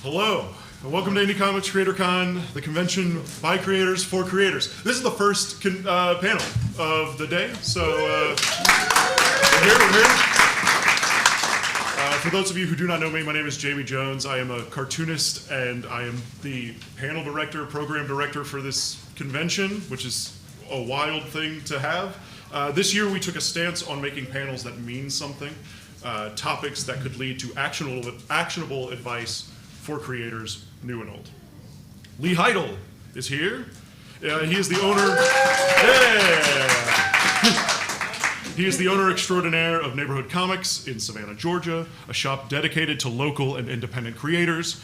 Hello, and welcome to Indie Comics CreatorCon, the convention by creators for creators. This is the first panel of the day, so we're here. For those of you who do not know me, my name is Jamie Jones. I am a cartoonist, and I am the panel director, program director for this convention, which is a wild thing to have. This year we took a stance on making panels that mean something, topics that could lead to actionable advice for creators, new and old. Lee Heidel is here. He is the owner. He is the owner extraordinaire of Neighborhood Comix in Savannah, Georgia, a shop dedicated to local and independent creators.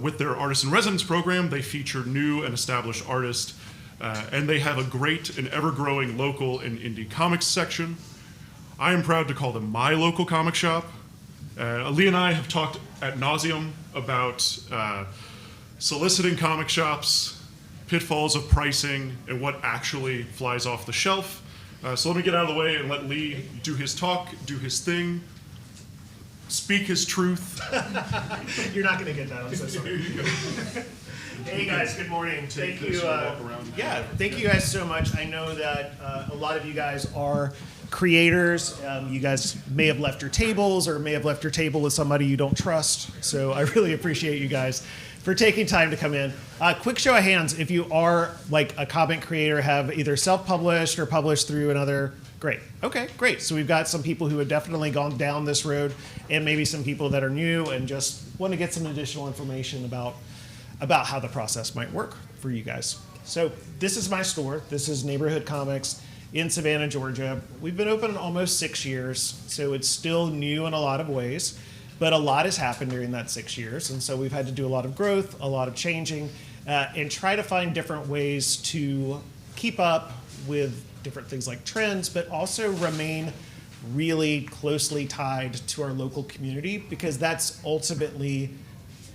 With their Artist in Residence program, they feature new and established artists, and they have a great and ever-growing local and indie comics section. I am proud to call them my local comic shop. Lee and I have talked ad nauseum about soliciting comic shops, pitfalls of pricing, and what actually flies off the shelf. So let me get out of the way and let Lee do his talk, do his thing, speak his truth. You're not going to get that, I'm so sorry. Hey guys, good morning. Thank you. Thank you guys so much. I know that a lot of you guys are creators. You guys may have left your tables or may have left your table with somebody you don't trust. So I really appreciate you guys for taking time to come in. Quick show of hands, if you are like a comic creator, have either self-published or published through another. Great. Okay, great. So we've got some people who have definitely gone down this road, and maybe some people that are new and just want to get some additional information about how the process might work for you guys. So this is my store. This is Neighborhood Comix in Savannah, Georgia. We've been open almost 6 years, so it's still new in a lot of ways, but a lot has happened during that 6 years, and so we've had to do a lot of growth, a lot of changing, and try to find different ways to keep up with different things like trends, but also remain really closely tied to our local community, because that's ultimately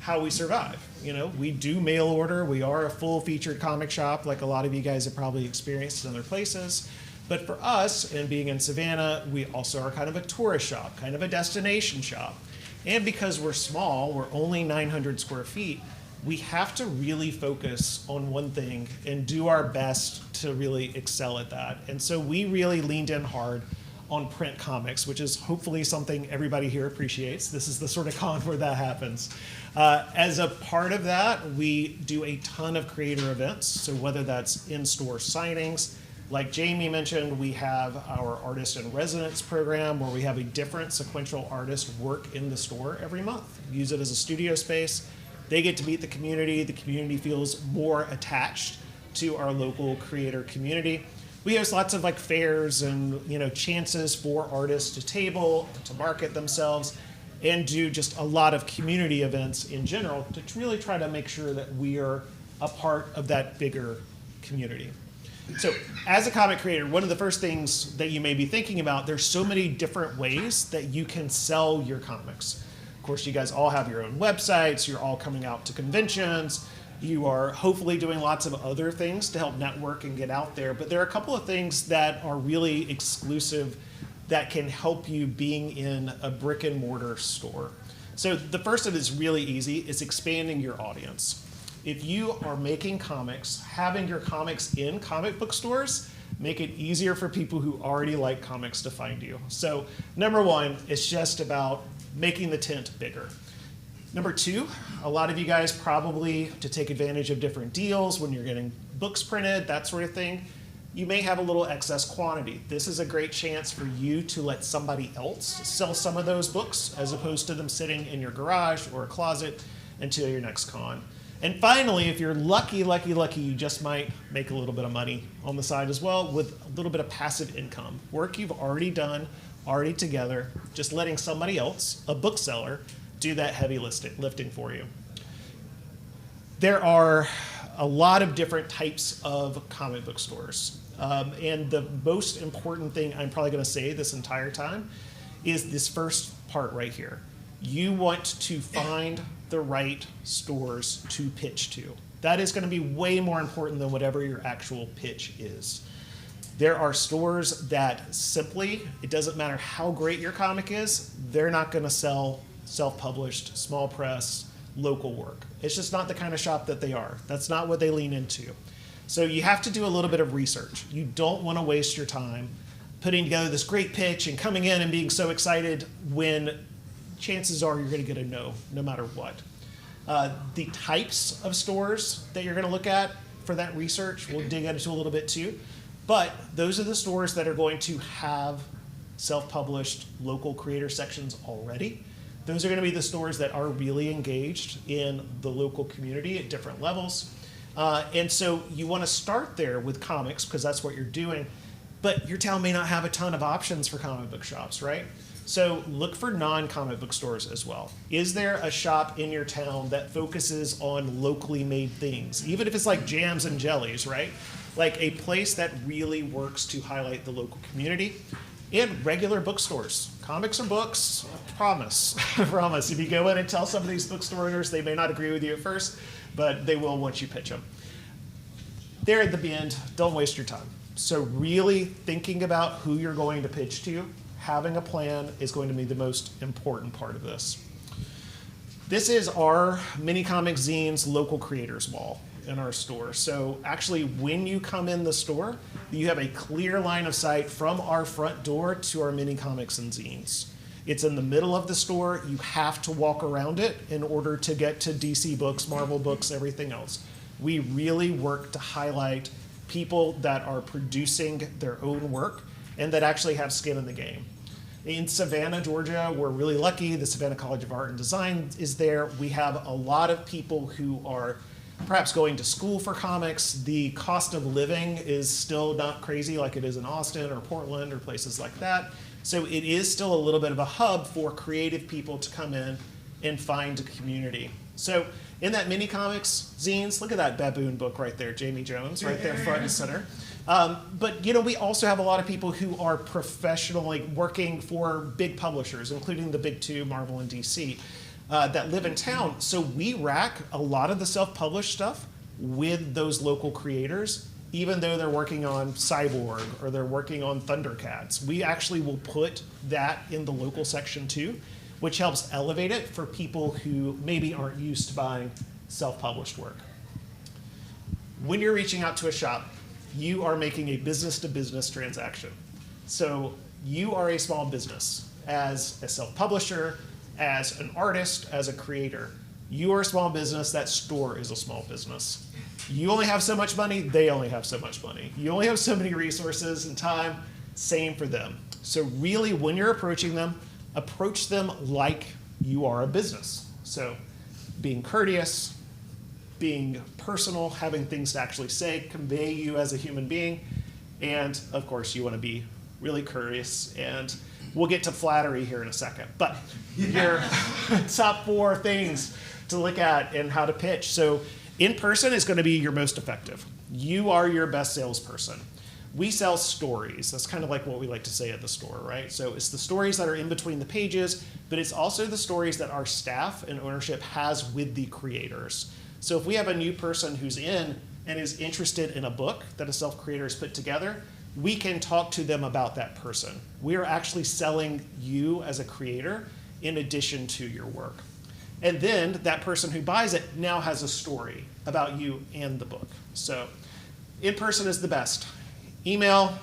how we survive. You know, we do mail order. We are a full featured comic shop, like a lot of you guys have probably experienced in other places. But for us, and being in Savannah, we also are kind of a tourist shop, kind of a destination shop. And because we're small, we're only 900 square feet, we have to really focus on one thing and do our best to really excel at that. And so we really leaned in hard on print comics, which is hopefully something everybody here appreciates. This is the sort of con where that happens. As a part of that, we do a ton of creator events. So whether that's in-store signings, like Jamie mentioned, we have our Artist in Residence program where we have a different sequential artist work in the store every month. Use it as a studio space. They get to meet the community. The community feels more attached to our local creator community. We host lots of like fairs and chances for artists to table, to market themselves, and do just a lot of community events in general to really try to make sure that we are a part of that bigger community. So as a comic creator, one of the first things that you may be thinking about, there's so many different ways that you can sell your comics. Of course, you guys all have your own websites, you're all coming out to conventions, you are hopefully doing lots of other things to help network and get out there, but there are a couple of things that are really exclusive that can help you being in a brick and mortar store. So the first of it is really easy, is expanding your audience. If you are making comics, having your comics in comic book stores make it easier for people who already like comics to find you. So number one, it's just about making the tent bigger. Number two, a lot of you guys probably, to take advantage of different deals when you're getting books printed, that sort of thing, you may have a little excess quantity. This is a great chance for you to let somebody else sell some of those books as opposed to them sitting in your garage or a closet until your next con. And finally, if you're lucky, you just might make a little bit of money on the side as well with a little bit of passive income. Work you've already done, already together, just letting somebody else, a bookseller, do that heavy lifting for you. There are a lot of different types of comic book stores. And the most important thing I'm probably going to say this entire time is this first part right here. You want to find the right stores to pitch to. That is going to be way more important than whatever your actual pitch is. There are stores that simply, it doesn't matter how great your comic is, they're not going to sell self-published, small press, local work. It's just not the kind of shop that they are. That's not what they lean into. So you have to do a little bit of research. You don't want to waste your time putting together this great pitch and coming in and being so excited when chances are you're going to get a no matter what. The types of stores that you're going to look at for that research, we'll dig into a little bit too. But those are the stores that are going to have self-published local creator sections already. Those are going to be the stores that are really engaged in the local community at different levels. And so you want to start there with comics because that's what you're doing. But your town may not have a ton of options for comic book shops, right? So look for non-comic book stores as well. Is there a shop in your town that focuses on locally made things? Even if it's like jams and jellies, right? Like a place that really works to highlight the local community. And regular bookstores. Comics are books, I promise. I promise. If you go in and tell some of these bookstore owners, they may not agree with you at first, but they will once you pitch them. There at the end, don't waste your time. So really thinking about who you're going to pitch to, having a plan is going to be the most important part of this. This is our mini comic zines local creators wall in our store. So actually when you come in the store, you have a clear line of sight from our front door to our mini comics and zines. It's in the middle of the store. You have to walk around it in order to get to DC books, Marvel books, everything else. We really work to highlight people that are producing their own work and that actually have skin in the game. In Savannah, Georgia, we're really lucky. The Savannah College of Art and Design is there. We have a lot of people who are perhaps going to school for comics. The cost of living is still not crazy like it is in Austin or Portland or places like that. So it is still a little bit of a hub for creative people to come in and find a community. So in that mini comics zines, look at that baboon book right there, Jamie Jones, right there front and center. But you know, we also have a lot of people who are professionally working for big publishers, including the big two, Marvel and DC, that live in town. So we rack a lot of the self-published stuff with those local creators, even though they're working on Cyborg or they're working on Thundercats. We actually will put that in the local section too, which helps elevate it for people who maybe aren't used to buying self-published work. When you're reaching out to a shop, you are making a business-to-business transaction. So you are a small business. As a self-publisher, as an artist, as a creator, you are a small business, that store is a small business. You only have so much money, they only have so much money. You only have so many resources and time, same for them. So really, when you're approaching them, approach them like you are a business. So being courteous, being personal, having things to actually say, convey you as a human being, and of course you want to be really courteous, and we'll get to flattery here in a second. But your top 4 things to look at and how to pitch. So in person is going to be your most effective. You are your best salesperson. We sell stories. That's kind of like what we like to say at the store, right? So it's the stories that are in between the pages, but it's also the stories that our staff and ownership has with the creators. So if we have a new person who's in and is interested in a book that a self-creator has put together, we can talk to them about that person. We are actually selling you as a creator in addition to your work. And then that person who buys it now has a story about you and the book. So in person is the best. Email,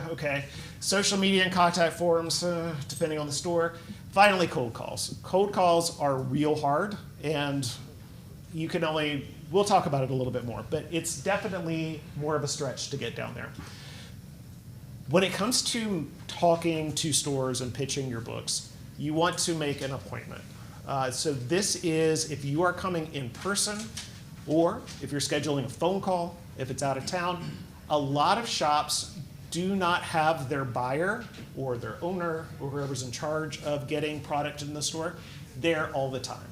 okay. Social media and contact forums, depending on the store. Finally, cold calls. Cold calls are real hard, and you can only, we'll talk about it a little bit more, but it's definitely more of a stretch to get down there. When it comes to talking to stores and pitching your books, you want to make an appointment. So this is if you are coming in person, or if you're scheduling a phone call, if it's out of town. A lot of shops do not have their buyer or their owner or whoever's in charge of getting product in the store there all the time.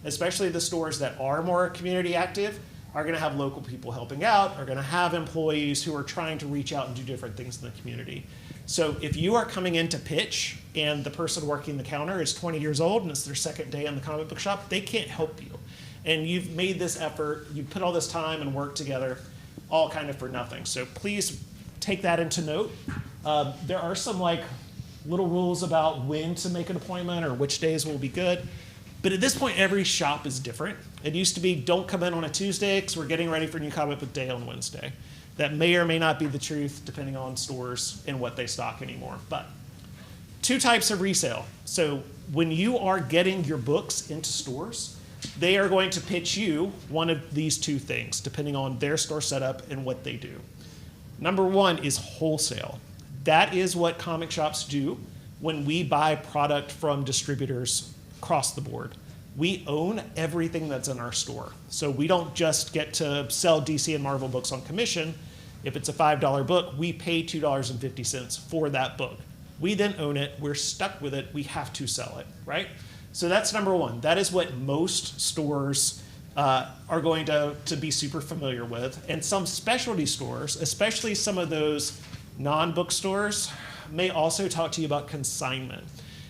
Especially the stores that are more community active are going to have local people helping out, are going to have employees who are trying to reach out and do different things in the community. So if you are coming in to pitch and the person working the counter is 20 years old and it's their second day in the comic book shop, they can't help you. And you've made this effort, you've put all this time and work together, all kind of for nothing. So please take that into note. There are some like little rules about when to make an appointment or which days will be good. But at this point, every shop is different. It used to be, don't come in on a Tuesday because we're getting ready for New Comic Book Day on Wednesday. That may or may not be the truth depending on stores and what they stock anymore. But 2 types of resale. So when you are getting your books into stores, they are going to pitch you one of these 2 things, depending on their store setup and what they do. Number 1 is wholesale. That is what comic shops do when we buy product from distributors across the board. We own everything that's in our store. So we don't just get to sell DC and Marvel books on commission. If it's a $5 book, we pay $2.50 for that book. We then own it, we're stuck with it, we have to sell it, right? So that's number 1. That is what most stores are going to be super familiar with. And some specialty stores, especially some of those non-bookstores, may also talk to you about consignment.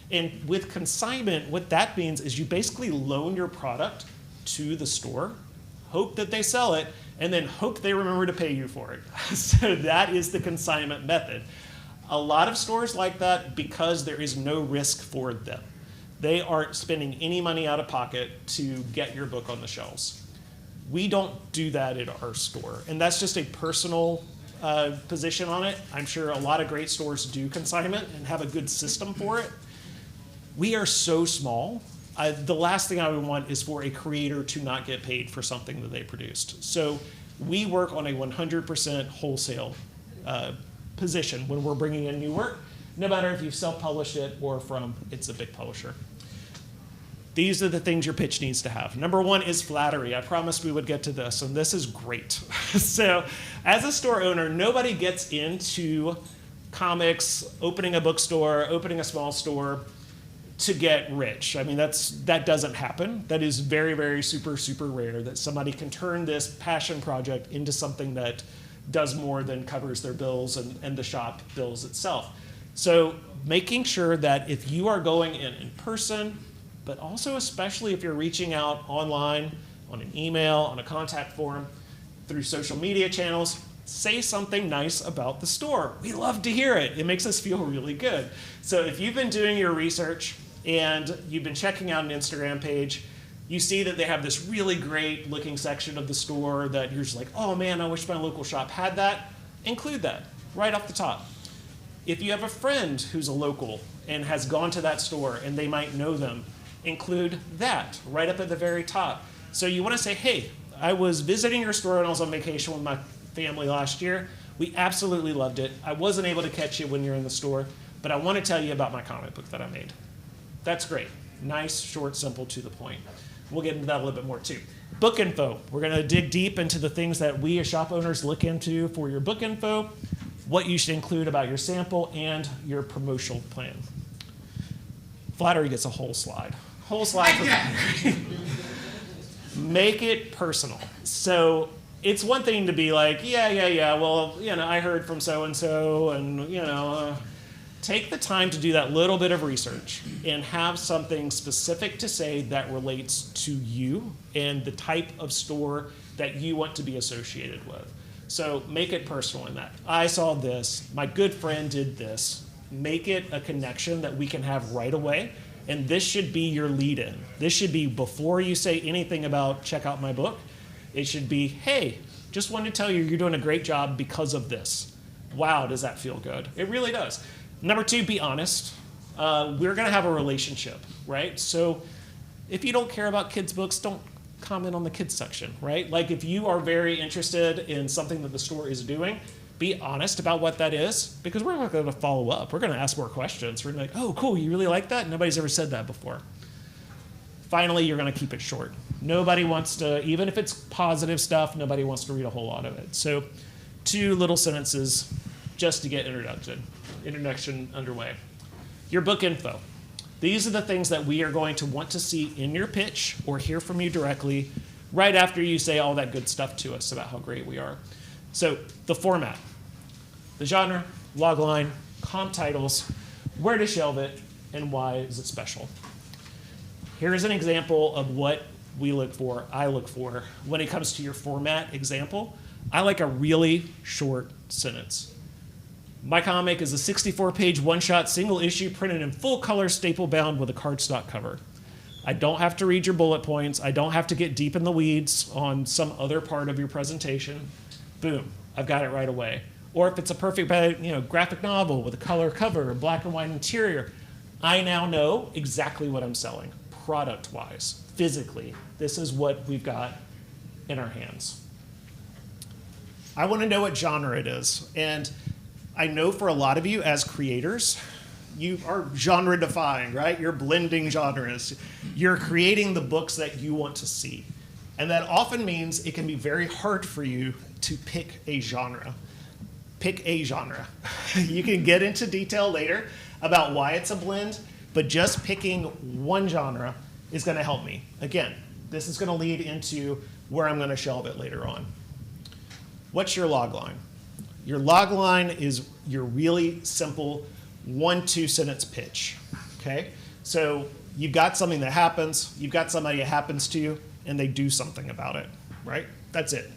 And with consignment, what that means is you basically loan your product to the store, hope that they sell it, and then hope they remember to pay you for it. So that is the consignment method. A lot of stores like that because there is no risk for them. They aren't spending any money out of pocket to get your book on the shelves. We don't do that at our store, and that's just a personal position on it. I'm sure a lot of great stores do consignment and have a good system for it. We are so small. The last thing I would want is for a creator to not get paid for something that they produced. So we work on a 100% wholesale position when we're bringing in new work, no matter if you've self-published it or from it's a big publisher. These are the things your pitch needs to have. Number 1 is flattery. I promised we would get to this, and this is great. So as a store owner, nobody gets into comics, opening a bookstore, opening a small store to get rich. I mean, that doesn't happen. That is very, very super, super rare that somebody can turn this passion project into something that does more than covers their bills and the shop bills itself. So making sure that if you are going in person, but also especially if you're reaching out online, on an email, on a contact form, through social media channels, say something nice about the store. We love to hear it. It makes us feel really good. So if you've been doing your research and you've been checking out an Instagram page, you see that they have this really great looking section of the store that you're just like, oh man, I wish my local shop had that. Include that right off the top. If you have a friend who's a local and has gone to that store and they might know them, include that right up at the very top. So you want to say, hey, I was visiting your store and I was on vacation with my family last year. We absolutely loved it. I wasn't able to catch you when you're in the store, but I want to tell you about my comic book that I made. That's great. Nice, short, simple, to the point. We'll get into that a little bit more too. Book info. We're going to dig deep into the things that we as shop owners look into for your book info, what you should include about your sample, and your promotional plan. Flattery gets a whole slide. Whole slide for flattery. Make it personal. So it's one thing to be like, yeah, well, I heard from so-and-so, and, take the time to do that little bit of research and have something specific to say that relates to you and the type of store that you want to be associated with. So make it personal in that. I saw this, my good friend did this. Make it a connection that we can have right away, and this should be your lead-in. This should be before you say anything about check out my book. It should be, hey, just wanted to tell you you're doing a great job because of this. Wow, does that feel good? It really does. Number 2, be honest. We're going to have a relationship, right? So if you don't care about kids' books, don't comment on the kids section, right? Like if you are very interested in something that the store is doing, be honest about what that is, because we're not going to follow up. We're going to ask more questions. We're going to be like, oh, cool, you really like that? Nobody's ever said that before. Finally, you're going to keep it short. Nobody wants to, even if it's positive stuff, nobody wants to read a whole lot of it. So 2 little sentences just to get introduction underway. Your book info. These are the things that we are going to want to see in your pitch or hear from you directly right after you say all that good stuff to us about how great we are. So the format, the genre, logline, comp titles, where to shelve it, and why is it special. Here is an example of what we look for, I look for, when it comes to your format example. I like a really short sentence. My comic is a 64-page one-shot single issue printed in full color staple bound with a cardstock cover. I don't have to read your bullet points. I don't have to get deep in the weeds on some other part of your presentation. Boom, I've got it right away. Or if it's a perfect graphic novel with a color cover, a black and white interior, I now know exactly what I'm selling, product-wise, physically. This is what we've got in our hands. I want to know what genre it is. And I know for a lot of you as creators, you are genre defined, right? You're blending genres. You're creating the books that you want to see. And that often means it can be very hard for you to pick a genre. Pick a genre. You can get into detail later about why it's a blend, but just picking one genre is going to help me. Again, this is going to lead into where I'm going to shelve it later on. What's your log line? Your log line is your really simple 1-2 sentence pitch, okay? So you've got something that happens, you've got somebody it happens to, and they do something about it, right? That's it.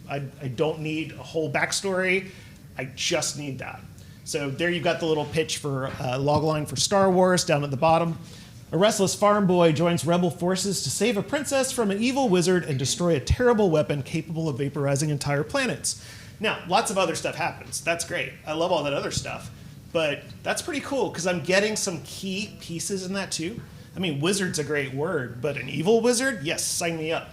I don't need a whole backstory, I just need that. So there you've got the little pitch for log line for Star Wars down at the bottom. A restless farm boy joins rebel forces to save a princess from an evil wizard and destroy a terrible weapon capable of vaporizing entire planets. Now, lots of other stuff happens. That's great. I love all that other stuff. But that's pretty cool because I'm getting some key pieces in that too. I mean, wizard's a great word, but an evil wizard? Yes, sign me up.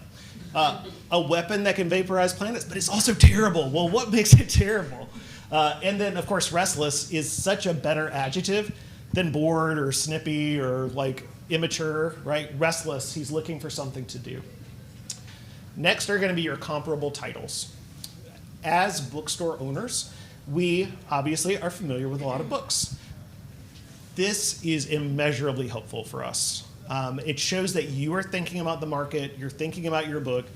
A weapon that can vaporize planets, but it's also terrible. Well, what makes it terrible? And then, of course, restless is such a better adjective than bored or snippy or like immature, right? Restless, he's looking for something to do. Next are going to be your comparable titles. As bookstore owners, we obviously are familiar with a lot of books. This is immeasurably helpful for us. It shows that you are thinking about the market, you're thinking about your book,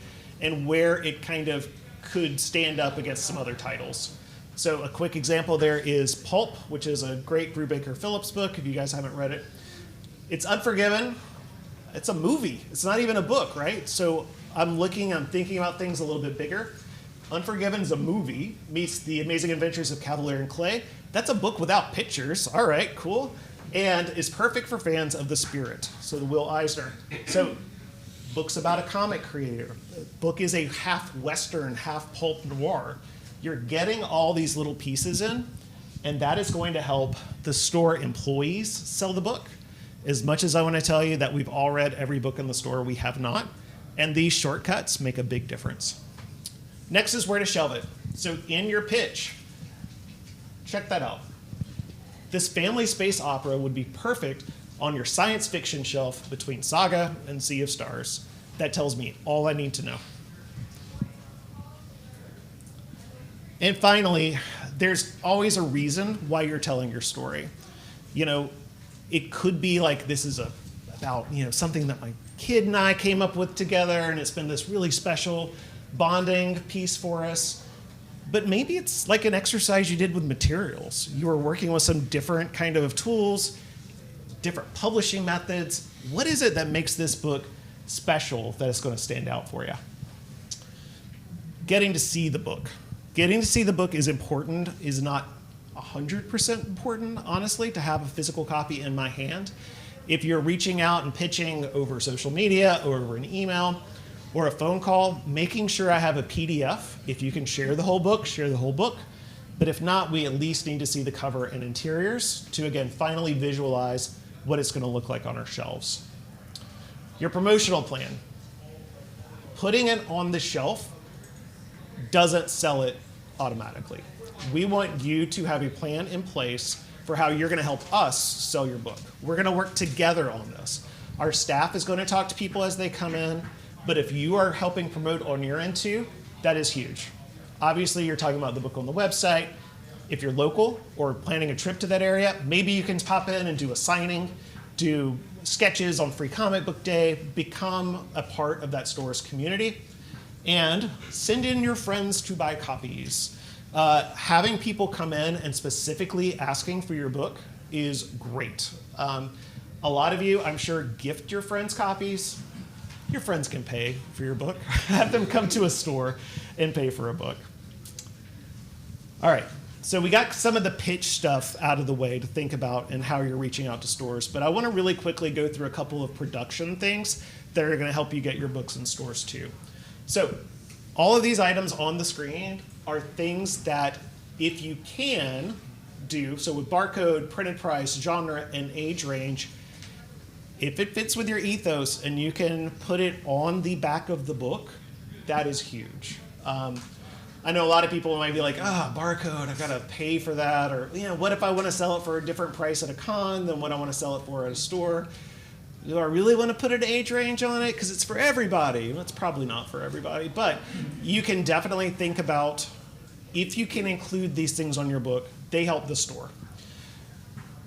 and where it kind of could stand up against some other titles. So a quick example there is Pulp, which is a great Brubaker Phillips book, if you guys haven't read it. It's Unforgiven. It's a movie. It's not even a book, right? So I'm thinking about things a little bit bigger. Unforgiven is a movie, meets The Amazing Adventures of Cavalier and Clay. That's a book without pictures. All right, cool. And is perfect for fans of The Spirit, so the Will Eisner. So books about a comic creator. The book is a half Western, half pulp noir. You're getting all these little pieces in, and that is going to help the store employees sell the book. As much as I want to tell you that we've all read every book in the store, we have not. And these shortcuts make a big difference. Next is where to shelve it. So in your pitch, check that out. This family space opera would be perfect on your science fiction shelf between Saga and Sea of Stars. That tells me all I need to know. And finally, there's always a reason why you're telling your story. You know, it could be like this is about something that my kid and I came up with together, and it's been this really special bonding piece for us. But maybe it's like an exercise you did with materials. You were working with some different kind of tools, different publishing methods. What is it that makes this book special that it's going to stand out for you? Getting to see the book. Getting to see the book is important, is not 100% important, honestly, to have a physical copy in my hand. If you're reaching out and pitching over social media or over an email or a phone call, making sure I have a PDF. If you can share the whole book, share the whole book. But if not, we at least need to see the cover and interiors to, again, finally visualize what it's going to look like on our shelves. Your promotional plan. Putting it on the shelf doesn't sell it automatically. We want you to have a plan in place for how you're going to help us sell your book. We're going to work together on this. Our staff is going to talk to people as they come in, but if you are helping promote on your end too, that is huge. Obviously, you're talking about the book on the website. If you're local or planning a trip to that area, maybe you can pop in and do a signing, do sketches on Free Comic Book Day, become a part of that store's community, and send in your friends to buy copies. Having people come in and specifically asking for your book is great. A lot of you, I'm sure, gift your friends copies. Your friends can pay for your book. Have them come to a store and pay for a book. All right, So we got some of the pitch stuff out of the way to think about and how you're reaching out to stores, but I want to really quickly go through a couple of production things that are going to help you get your books in stores too. So all of these items on the screen are things that if you can do, so with barcode, printed price, genre, and age range, if it fits with your ethos and you can put it on the back of the book, that is huge. I know a lot of people might be like, barcode, I've got to pay for that. Or, what if I want to sell it for a different price at a con than what I want to sell it for at a store? Do I really want to put an age range on it? Because it's for everybody. Well, it's probably not for everybody. But you can definitely think about, if you can include these things on your book, they help the store.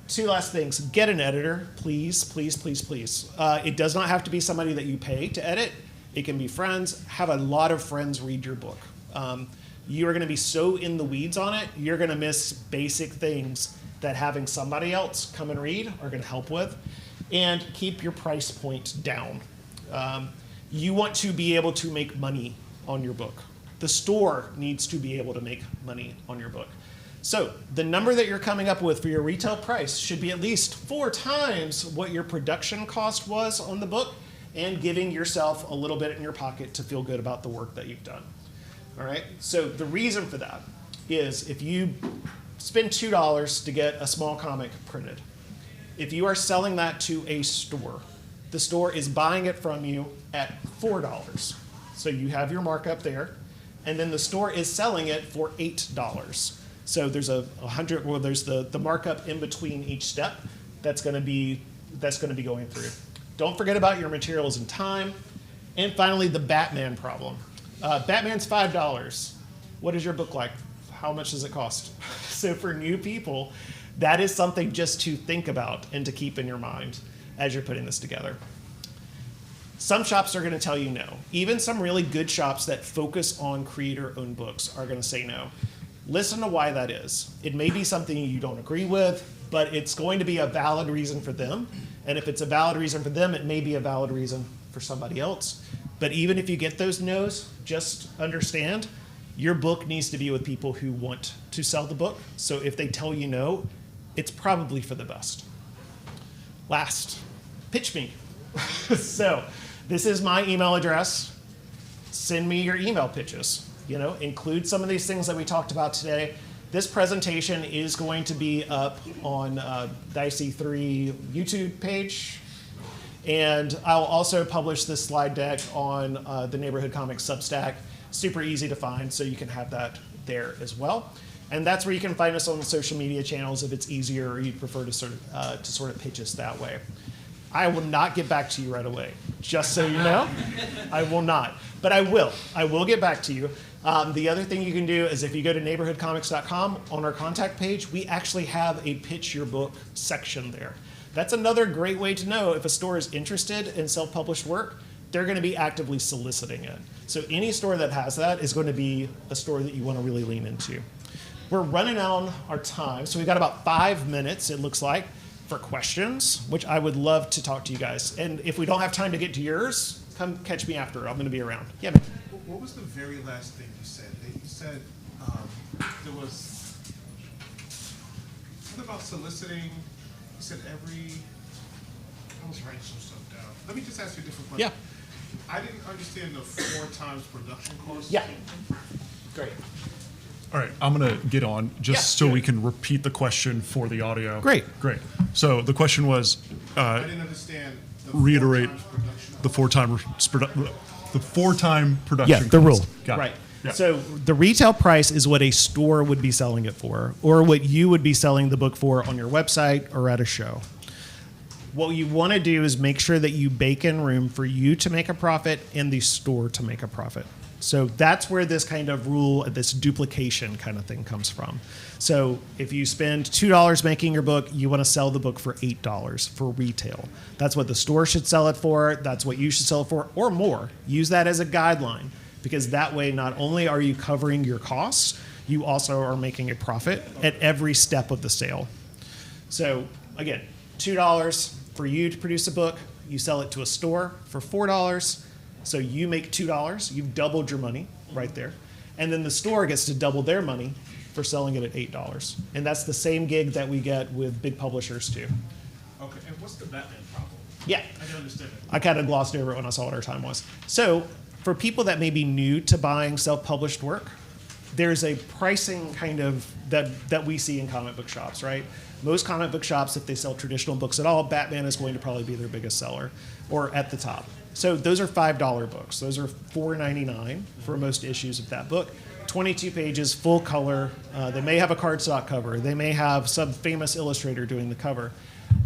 Two last things. Get an editor, please, please, please, please. It does not have to be somebody that you pay to edit. It can be friends. Have a lot of friends read your book. You are going to be so in the weeds on it, you're going to miss basic things that having somebody else come and read are going to help with. And keep your price point down. You want to be able to make money on your book. The store needs to be able to make money on your book. So the number that you're coming up with for your retail price should be at least 4 times what your production cost was on the book, and giving yourself a little bit in your pocket to feel good about the work that you've done. All right, so the reason for that is if you spend $2 to get a small comic printed, if you are selling that to a store, the store is buying it from you at $4. So you have your markup there, and then the store is selling it for $8. So there's there's the markup in between each step that's going to be going through. Don't forget about your materials and time. And finally, the Batman problem. Batman's $5. What is your book like? How much does it cost? So for new people, that is something just to think about and to keep in your mind as you're putting this together. Some shops are going to tell you no. Even some really good shops that focus on creator-owned books are going to say no. Listen to why that is. It may be something you don't agree with, but it's going to be a valid reason for them. And if it's a valid reason for them, it may be a valid reason for somebody else. But even if you get those no's, just understand your book needs to be with people who want to sell the book. So if they tell you no, it's probably for the best. Last, pitch me. So this is my email address. Send me your email pitches. Include some of these things that we talked about today. This presentation is going to be up on the IC3 YouTube page. And I'll also publish this slide deck on the Neighborhood Comix Substack. Super easy to find, so you can have that there as well. And that's where you can find us on the social media channels if it's easier or you'd prefer to sort of pitch us that way. I will not get back to you right away, just so you know. I will not, but I will. I will get back to you. The other thing you can do is if you go to neighborhoodcomics.com, on our contact page, we actually have a pitch your book section there. That's another great way to know if a store is interested in self-published work. They're going to be actively soliciting it. So any store that has that is going to be a store that you want to really lean into. We're running out on our time, so we've got about 5 minutes, it looks like, for questions, which I would love to talk to you guys. And if we don't have time to get to yours, come catch me after. I'm going to be around. Yeah, man. What was the very last thing you said? You said there was something about soliciting. You said I was writing some stuff down. Let me just ask you a different question. Yeah. I didn't understand the 4 times production cost. Yeah. Great. All right, I'm going to get on just so good. we can repeat the question for the audio. Great. So the question was, I didn't understand the reiterate 4 times production. the 4-time production Yeah, the cost. rule. Got it. Right. Yeah. So the retail price is what a store would be selling it for, or what you would be selling the book for on your website or at a show. What you want to do is make sure that you bake in room for you to make a profit and the store to make a profit. So that's where this kind of rule, this duplication kind of thing comes from. So if you spend $2 making your book, you want to sell the book for $8 for retail. That's what the store should sell it for. That's what you should sell it for, or more. Use that as a guideline, because that way not only are you covering your costs, you also are making a profit at every step of the sale. So again, $2 for you to produce a book. You sell it to a store for $4. So you make $2, you've doubled your money right there. And then the store gets to double their money for selling it at $8. And that's the same gig that we get with big publishers too. Okay, and what's the Batman problem? Yeah. I don't understand it. I kind of glossed over it when I saw what our time was. So for people that may be new to buying self-published work, there's a pricing kind of that we see in comic book shops, right? Most comic book shops, if they sell traditional books at all, Batman is going to probably be their biggest seller, or at the top. So those are $5 books. Those are $4.99 for most issues of that book. 22 pages, full color. They may have a cardstock cover. They may have some famous illustrator doing the cover.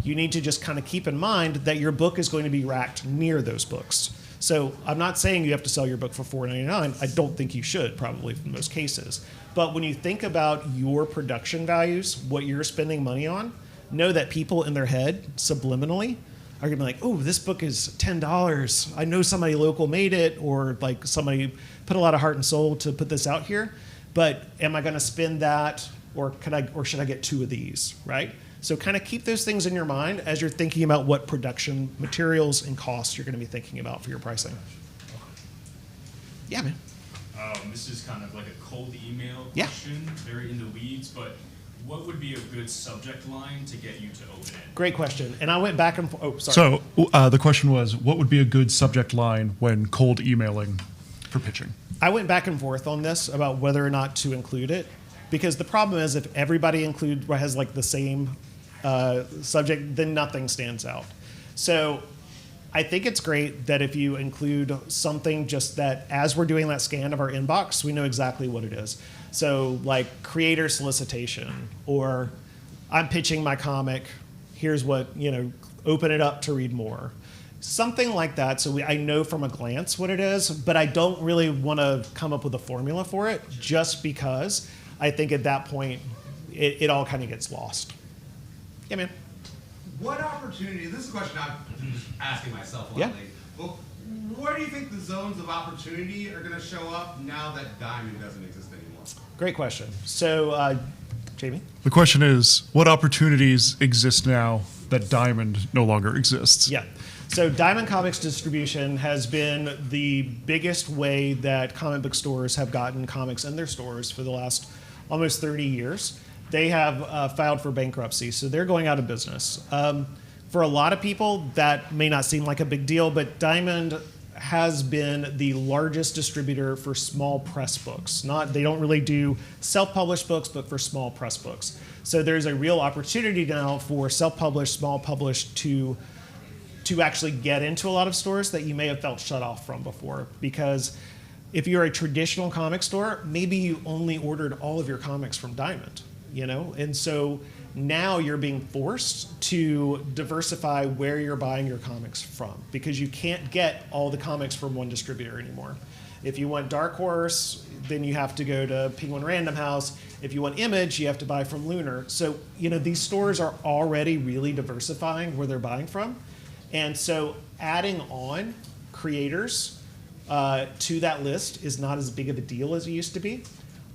You need to just kind of keep in mind that your book is going to be racked near those books. So I'm not saying you have to sell your book for $4.99. I don't think you should, probably in most cases. But when you think about your production values, what you're spending money on, know that people in their head, subliminally, are gonna be like, oh, this book is $10. I know somebody local made it, or like somebody put a lot of heart and soul to put this out here. But am I gonna spend that, or should I get 2 of these, right? So kind of keep those things in your mind as you're thinking about what production materials and costs you're going to be thinking about for your pricing. Yeah, man. This is kind of like a cold email Yeah. question, very in the weeds, but what would be a good subject line to get you to open it? Great question. And I went back and forth. Oh, sorry. So the question was, what would be a good subject line when cold emailing for pitching? I went back and forth on this about whether or not to include it, because the problem is if everybody has like the same subject, then nothing stands out. So I think it's great that if you include something just that as we're doing that scan of our inbox, we know exactly what it is. So like creator solicitation, or I'm pitching my comic, here's what, open it up to read more. Something like that, so I know from a glance what it is, but I don't really want to come up with a formula for it, just because I think at that point it all kind of gets lost. Yeah, man. What opportunity, this is a question I'm asking myself a lot Yeah. lately. Well, where do you think the zones of opportunity are going to show up now that Diamond doesn't exist anymore? Great question. So, Jamie? The question is, what opportunities exist now that Diamond no longer exists? Yeah. So Diamond Comics distribution has been the biggest way that comic book stores have gotten comics in their stores for the last almost 30 years. They have filed for bankruptcy, so they're going out of business. For a lot of people, that may not seem like a big deal, but Diamond has been the largest distributor for small press books. They don't really do self-published books, but for small press books. So there's a real opportunity now for self-published, small published to actually get into a lot of stores that you may have felt shut off from before. Because if you're a traditional comic store, maybe you only ordered all of your comics from Diamond, And so now you're being forced to diversify where you're buying your comics from, because you can't get all the comics from one distributor anymore. If you want Dark Horse, then you have to go to Penguin Random House. If you want Image, you have to buy from Lunar. So, these stores are already really diversifying where they're buying from. And so adding on creators to that list is not as big of a deal as it used to be.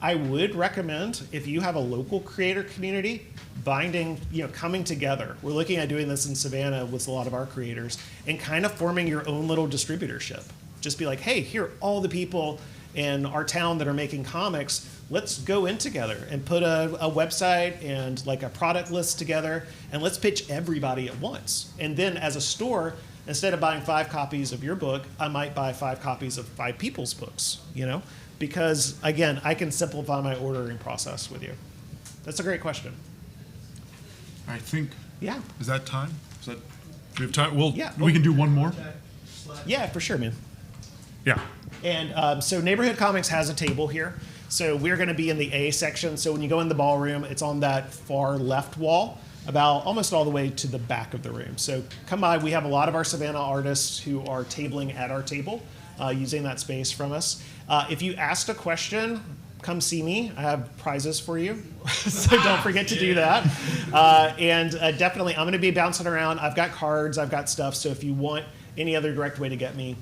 I would recommend, if you have a local creator community, coming together. We're looking at doing this in Savannah with a lot of our creators, and kind of forming your own little distributorship. Just be like, hey, here are all the people in our town that are making comics. Let's go in together and put a website and like a product list together, and let's pitch everybody at once. And then as a store, instead of buying 5 copies of your book, I might buy 5 copies of 5 people's books, Because, again, I can simplify my ordering process with you. That's a great question. I think, Yeah. is that time? Do we have time? Well, Yeah. we can do one more. Yeah, for sure, man. Yeah. And so Neighborhood Comics has a table here. So we're going to be in the A section. So when you go in the ballroom, it's on that far left wall, about almost all the way to the back of the room. So come by. We have a lot of our Savannah artists who are tabling at our table, using that space from us. If you asked a question, come see me. I have prizes for you, so don't forget to do that. And definitely, I'm going to be bouncing around. I've got cards, I've got stuff. So if you want any other direct way to get me,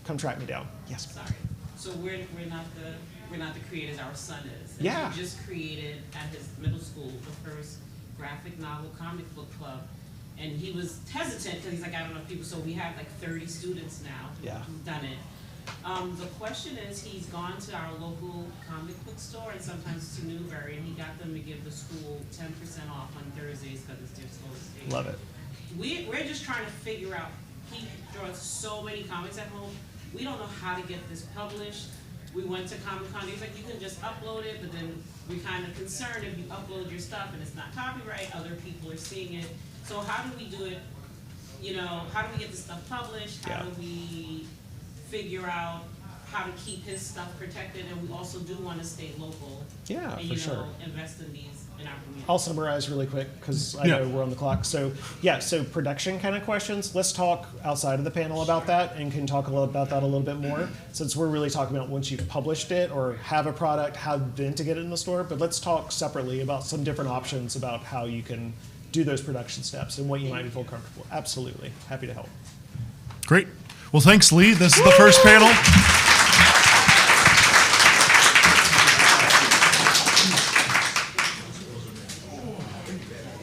come track me down. Yes. Sorry. So we're not the creators. Our son is. And Yeah. He just created at his middle school the first graphic novel comic book club. And he was hesitant because he's like, I don't know if people. So we have like 30 students now Yeah. who've done it. The question is, he's gone to our local comic book store and sometimes to Newbury, and he got them to give the school 10% off on Thursdays because it's their school state. Love it. We're just trying to figure out, he draws so many comics at home, we don't know how to get this published. We went to Comic-Con, he's like, you can just upload it, but then we're kind of concerned if you upload your stuff and it's not copyright, other people are seeing it. So how do we do it, how do we get this stuff published? How do we figure out how to keep his stuff protected? And we also do want to stay local. Yeah, and, for sure. Invest in our community. I'll summarize really quick because I know we're on the clock. So so production kind of questions. Let's talk outside of the panel about that and can talk about that a little bit more, since we're really talking about once you've published it or have a product, how then to get it in the store. But let's talk separately about some different options about how you can do those production steps and what you might feel comfortable. Absolutely. Happy to help. Great. Well, thanks, Lee. This is the first panel.